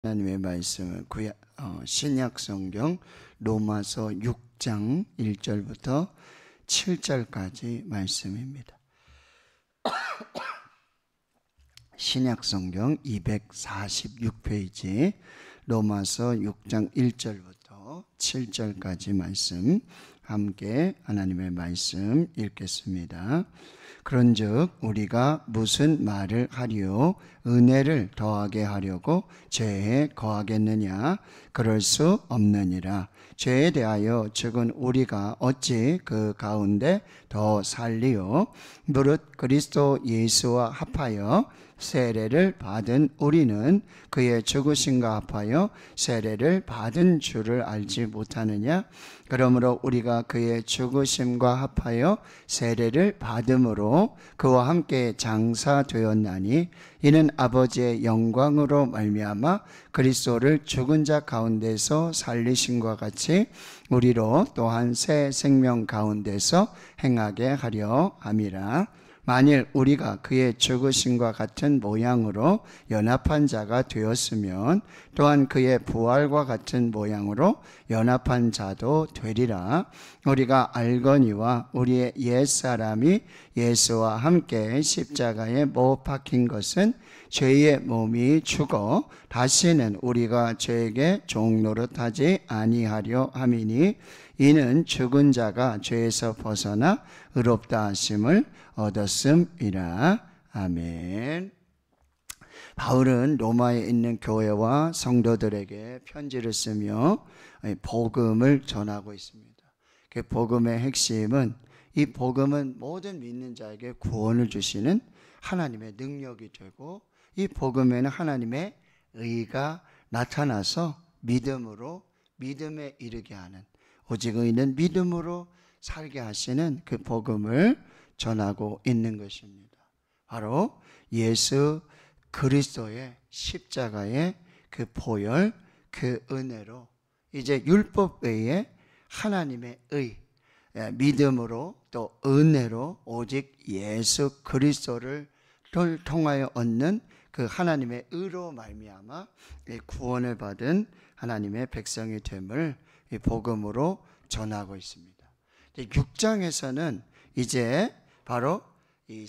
하나님의 말씀을 신약 성경 로마서 6장 1절부터 7절까지 말씀입니다. 신약 성경 246페이지 로마서 6장 1절부터 7절까지 말씀 함께 하나님의 말씀 읽겠습니다. 그런즉 우리가 무슨 말을 하리요? 은혜를 더하게 하려고 죄에 거하겠느냐? 그럴 수 없느니라. 죄에 대하여 즉은 우리가 어찌 그 가운데 더 살리요? 무릇 그리스도 예수와 합하여 세례를 받은 우리는 그의 죽으심과 합하여 세례를 받은 줄을 알지 못하느냐? 그러므로 우리가 그의 죽으심과 합하여 세례를 받음으로 그와 함께 장사되었나니 이는 아버지의 영광으로 말미암아 그리스도를 죽은 자 가운데서 살리심과 같이 우리로 또한 새 생명 가운데서 행하게 하려 함이라. 만일 우리가 그의 죽으심과 같은 모양으로 연합한 자가 되었으면 또한 그의 부활과 같은 모양으로 연합한 자도 되리라. 우리가 알거니와 우리의 옛사람이 예수와 함께 십자가에 못 박힌 것은 죄의 몸이 죽어 다시는 우리가 죄에게 종노릇하지 아니하려 함이니 이는 죽은 자가 죄에서 벗어나 의롭다 하심을 얻었음이라. 아멘. 바울은 로마에 있는 교회와 성도들에게 편지를 쓰며 복음을 전하고 있습니다. 그 복음의 핵심은 이 복음은 모든 믿는 자에게 구원을 주시는 하나님의 능력이 되고 이 복음에는 하나님의 의가 나타나서 믿음으로 믿음에 이르게 하는 오직 의는 믿음으로 살게 하시는 그 복음을 전하고 있는 것입니다. 바로 예수 그리스도의 십자가의 그 보혈, 그 은혜로 이제 율법 외에 하나님의 의, 믿음으로 또 은혜로 오직 예수 그리스도를 통하여 얻는 그 하나님의 의로 말미암아 구원을 받은 하나님의 백성이 됨을 이 복음으로 전하고 있습니다. 6장에서는 이제 바로 이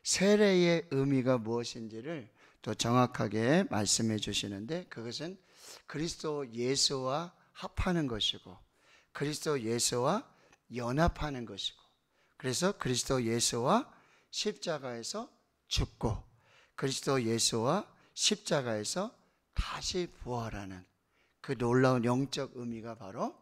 세례의 의미가 무엇인지를 또 정확하게 말씀해 주시는데 그것은 그리스도 예수와 합하는 것이고 그리스도 예수와 연합하는 것이고 그래서 그리스도 예수와 십자가에서 죽고 그리스도 예수와 십자가에서 다시 부활하는 그 놀라운 영적 의미가 바로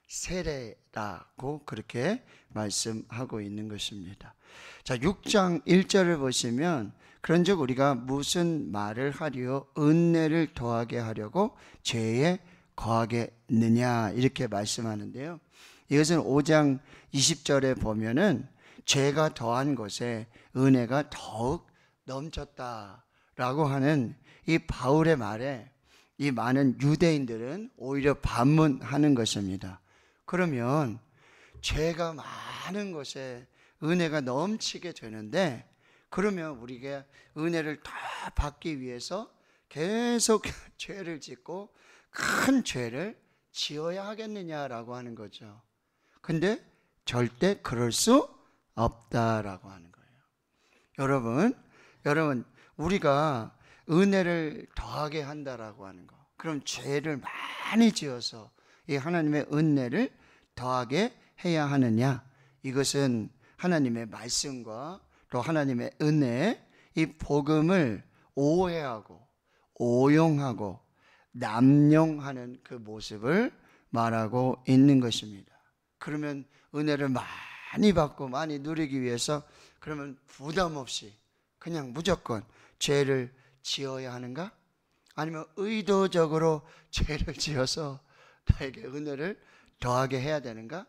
세례라고 그렇게 말씀하고 있는 것입니다. 자, 6장 1절을 보시면 그런즉 우리가 무슨 말을 하리요? 은혜를 더하게 하려고 죄에 거하겠느냐 이렇게 말씀하는데요. 이것은 5장 20절에 보면은 죄가 더한 것에 은혜가 더욱 넘쳤다라고 하는 이 바울의 말에 이 많은 유대인들은 오히려 반문하는 것입니다. 그러면 죄가 많은 것에 은혜가 넘치게 되는데 그러면 우리가 은혜를 더 받기 위해서 계속 죄를 짓고 큰 죄를 지어야 하겠느냐라고 하는 거죠. 근데 절대 그럴 수 없다라고 하는 거예요. 여러분 우리가 은혜를 더하게 한다라고 하는 거. 그럼 죄를 많이 지어서 이 하나님의 은혜를 더하게 해야 하느냐? 이것은 하나님의 말씀과 또 하나님의 은혜, 이 복음을 오해하고 오용하고 남용하는 그 모습을 말하고 있는 것입니다. 그러면 은혜를 많이 받고 많이 누리기 위해서 그러면 부담 없이 그냥 무조건 죄를 지어야 하는가? 아니면 의도적으로 죄를 지어서 나에게 은혜를 더하게 해야 되는가?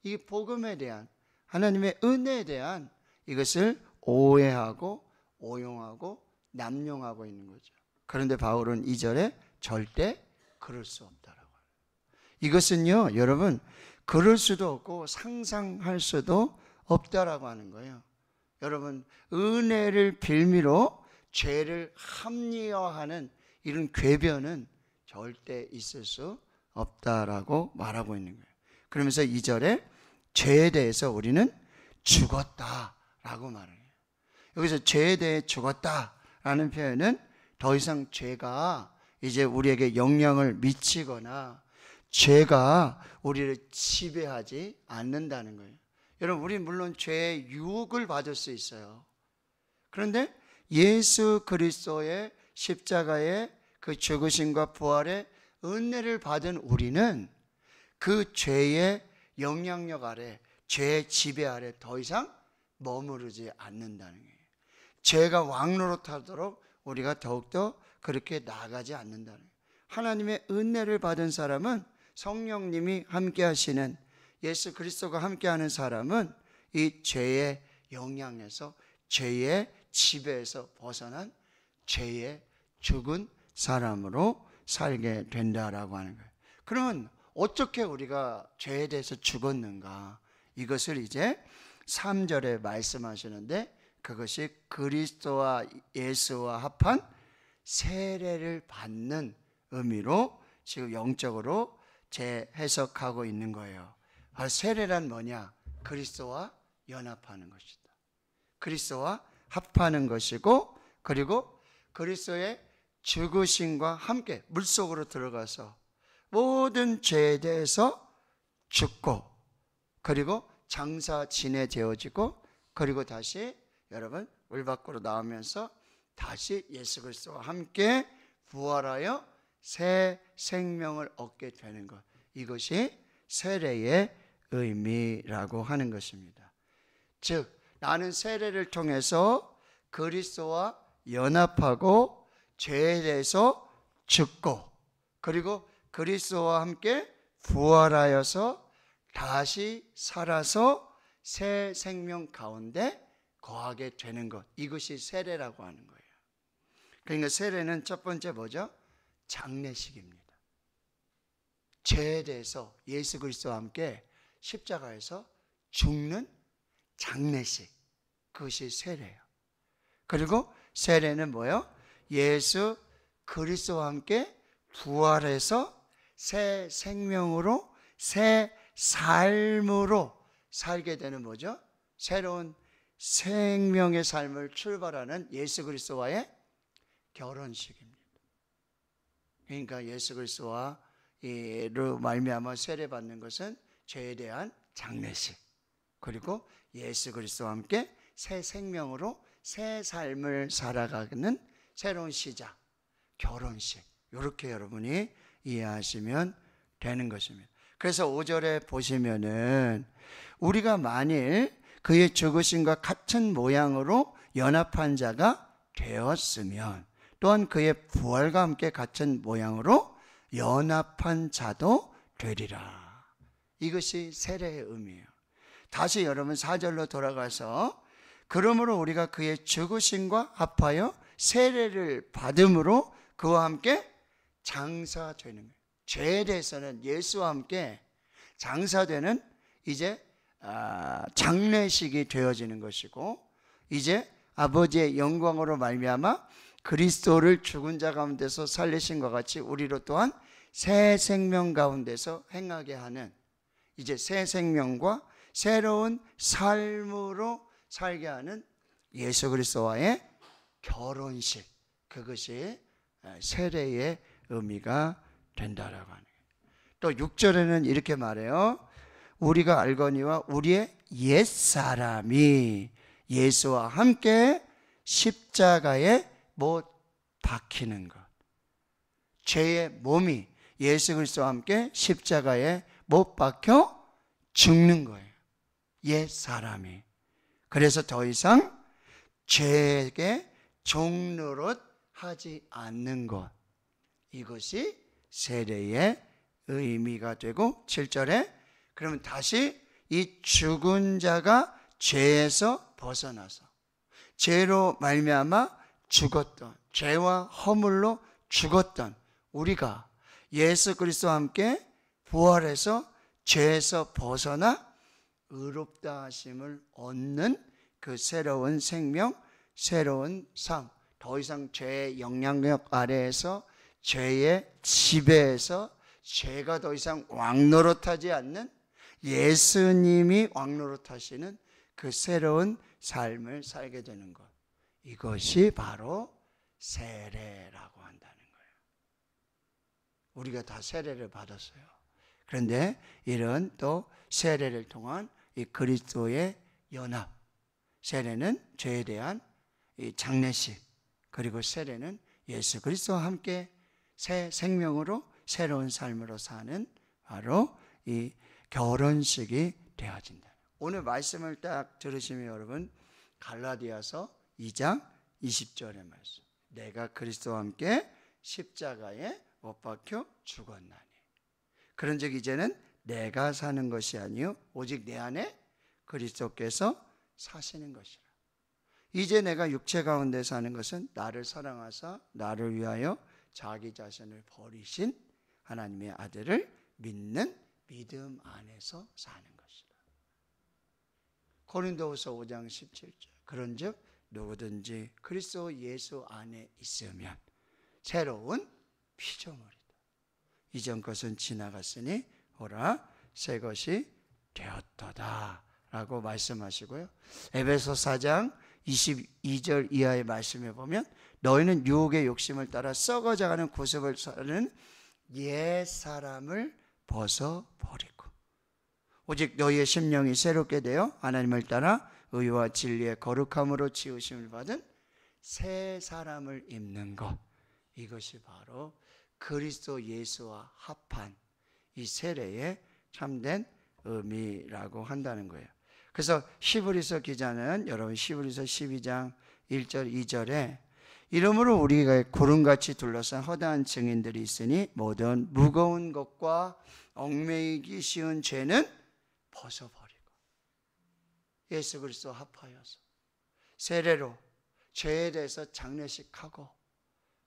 이 복음에 대한 하나님의 은혜에 대한 이것을 오해하고 오용하고 남용하고 있는 거죠. 그런데 바울은 2절에 절대 그럴 수 없다라고 해요. 이것은요, 여러분, 그럴 수도 없고 상상할 수도 없다라고 하는 거예요. 여러분, 은혜를 빌미로 죄를 합리화하는 이런 궤변은 절대 있을 수 없다라고 말하고 있는 거예요. 그러면서 2절에 죄에 대해서 우리는 죽었다라고 말해요. 여기서 죄에 대해 죽었다라는 표현은 더 이상 죄가 이제 우리에게 영향을 미치거나 죄가 우리를 지배하지 않는다는 거예요. 여러분, 우리 물론 죄의 유혹을 받을 수 있어요. 그런데 예수 그리스도의 십자가의 그 죽으심과 부활의 은혜를 받은 우리는 그 죄의 영향력 아래, 죄의 지배 아래 더 이상 머무르지 않는다는 거예요. 죄가 왕노릇하도록 우리가 더욱더 그렇게 나아가지 않는다는 거예요. 하나님의 은혜를 받은 사람은, 성령님이 함께 하시는, 예수 그리스도가 함께하는 사람은 이 죄의 영향에서, 죄의 지배에서 벗어난 죄의 죽은 사람으로 살게 된다라고 하는 거예요. 그러면 어떻게 우리가 죄에 대해서 죽었는가? 이것을 이제 3절에 말씀하시는데, 그것이 그리스도와 예수와 합한 세례를 받는 의미로 지금 영적으로 재해석하고 있는 거예요. 바로 세례란 뭐냐? 그리스도와 연합하는 것이다. 그리스도와 합하는 것이고, 그리고 그리스도의 죽으심과 함께 물속으로 들어가서 모든 죄에 대해서 죽고, 그리고 장사 지내되어지고, 그리고 다시 여러분 물 밖으로 나오면서 다시 예수 그리스도와 함께 부활하여 새 생명을 얻게 되는 것, 이것이 세례의 의미라고 하는 것입니다. 즉, 나는 세례를 통해서 그리스도와 연합하고 죄에 대해서 죽고, 그리고 그리스도와 함께 부활하여서 다시 살아서 새 생명 가운데 거하게 되는 것, 이것이 세례라고 하는 거예요. 그러니까 세례는 첫 번째 뭐죠? 장례식입니다. 죄에 대해서 예수 그리스도와 함께 십자가에서 죽는 장례식, 그것이 세례예요. 그리고 세례는 뭐예요? 예수 그리스도와 함께 부활해서 새 생명으로, 새 삶으로 살게 되는 뭐죠? 새로운 생명의 삶을 출발하는 예수 그리스도와의 결혼식입니다. 그러니까 예수 그리스도와 이로 말미암아 세례받는 것은 죄에 대한 장례식, 그리고 예수 그리스도와 함께 새 생명으로 새 삶을 살아가는 새로운 시작, 결혼식, 이렇게 여러분이 이해하시면 되는 것입니다. 그래서 5절에 보시면은 우리가 만일 그의 죽으심과 같은 모양으로 연합한 자가 되었으면 또한 그의 부활과 함께 같은 모양으로 연합한 자도 되리라. 이것이 세례의 의미예요. 다시 여러분 4절로 돌아가서, 그러므로 우리가 그의 죽으심과 합하여 세례를 받음으로 그와 함께 장사되는 거예요. 죄에 대해서는 예수와 함께 장사되는 이제 장례식이 되어지는 것이고, 이제 아버지의 영광으로 말미암아 그리스도를 죽은 자 가운데서 살리신 것 같이 우리로 또한 새 생명 가운데서 행하게 하는, 이제 새 생명과 새로운 삶으로 살게 하는 예수 그리스도와의 결혼식, 그것이 세례의 의미가 된다라고 하는 거예요. 또 6절에는 이렇게 말해요. 우리가 알거니와 우리의 옛사람이 예수와 함께 십자가에 못 박히는 것, 죄의 몸이 예수 그리스도와 함께 십자가에 못 박혀 죽는 거예요. 옛사람이. 그래서 더 이상 죄에게 종노릇 하지 않는 것, 이것이 세례의 의미가 되고, 7절에 그러면 다시 이 죽은 자가 죄에서 벗어나서 죄로 말미암아 죽었던, 죄와 허물로 죽었던 우리가 예수 그리스도와 함께 부활해서 죄에서 벗어나 의롭다 하심을 얻는 그 새로운 생명, 새로운 삶, 더 이상 죄의 영향력 아래에서 죄의 지배에서 죄가 더 이상 왕노릇하지 않는 예수님이 왕노릇하시는 그 새로운 삶을 살게 되는 것. 이것이 바로 세례라고 한다는 거예요. 우리가 다 세례를 받았어요. 그런데 이런 또 세례를 통한 이 그리스도의 연합, 세례는 죄에 대한 이 장례식, 그리고 세례는 예수 그리스도와 함께 새 생명으로 새로운 삶으로 사는 바로 이 결혼식이 되어진다. 오늘 말씀을 딱 들으시면 여러분, 갈라디아서 2장 20절의 말씀, 내가 그리스도와 함께 십자가에 못 박혀 죽었나니 그런즉 이제는 내가 사는 것이 아니요 오직 내 안에 그리스도께서 사시는 것이라. 이제 내가 육체 가운데 사는 것은 나를 사랑하사 나를 위하여 자기 자신을 버리신 하나님의 아들을 믿는 믿음 안에서 사는 것이라. 고린도후서 5장 17절, 그런즉 누구든지 그리스도 예수 안에 있으면 새로운 피조물이다. 이전 것은 지나갔으니 보라 새 것이 되었도다 라고 말씀하시고요. 에베소 4장 22절 이하의 말씀에 보면 너희는 유혹의 욕심을 따라 썩어져가는 구습을 사는 옛 사람을 벗어버리고 오직 너희의 심령이 새롭게 되어 하나님을 따라 의와 진리의 거룩함으로 지으심을 받은 새 사람을 입는 것. 이것이 바로 그리스도 예수와 합한 이 세례의 참된 의미라고 한다는 거예요. 그래서 히브리서 기자는 여러분 히브리서 12장 1절 2절에 이러므로 우리가 구름같이 둘러싼 허다한 증인들이 있으니 모든 무거운 것과 얽매이기 쉬운 죄는 벗어버리고 예수 그리스도 합하여서 세례로 죄에 대해서 장례식하고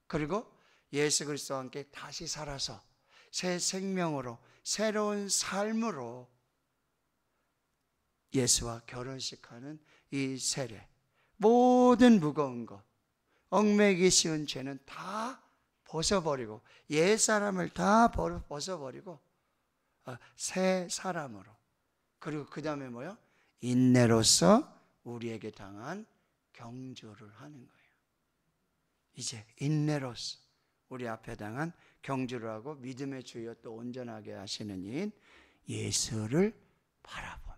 그리고 예수 그리스도와 함께 다시 살아서 새 생명으로 새로운 삶으로 예수와 결혼식하는 이 세례, 모든 무거운 것, 얽매이기 쉬운 죄는 다 벗어버리고 옛사람을 다 벗어버리고 새 사람으로, 그리고 그 다음에 뭐요? 인내로서 우리에게 당한 경주를 하는 거예요. 이제 인내로서 우리 앞에 당한 경주를 하고 믿음의 주여 또 온전하게 하시는 이인 예수를 바라보며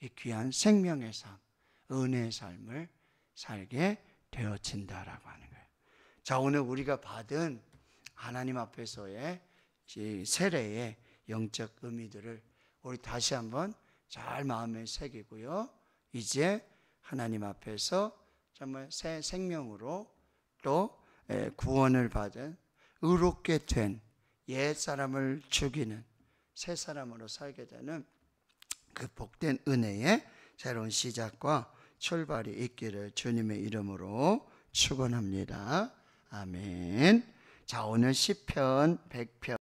이 귀한 생명의 삶, 은혜의 삶을 살게 되어진다라고 하는 거예요. 자, 오늘 우리가 받은 하나님 앞에서의 세례의 영적 의미들을 우리 다시 한번 잘 마음에 새기고요. 이제 하나님 앞에서 정말 새 생명으로 또 구원을 받은 의롭게 된 옛 사람을 죽이는 새 사람으로 살게 되는 그 복된 은혜의 새로운 시작과 출발이 있기를 주님의 이름으로 축원합니다. 아멘. 자, 오늘 시편 100편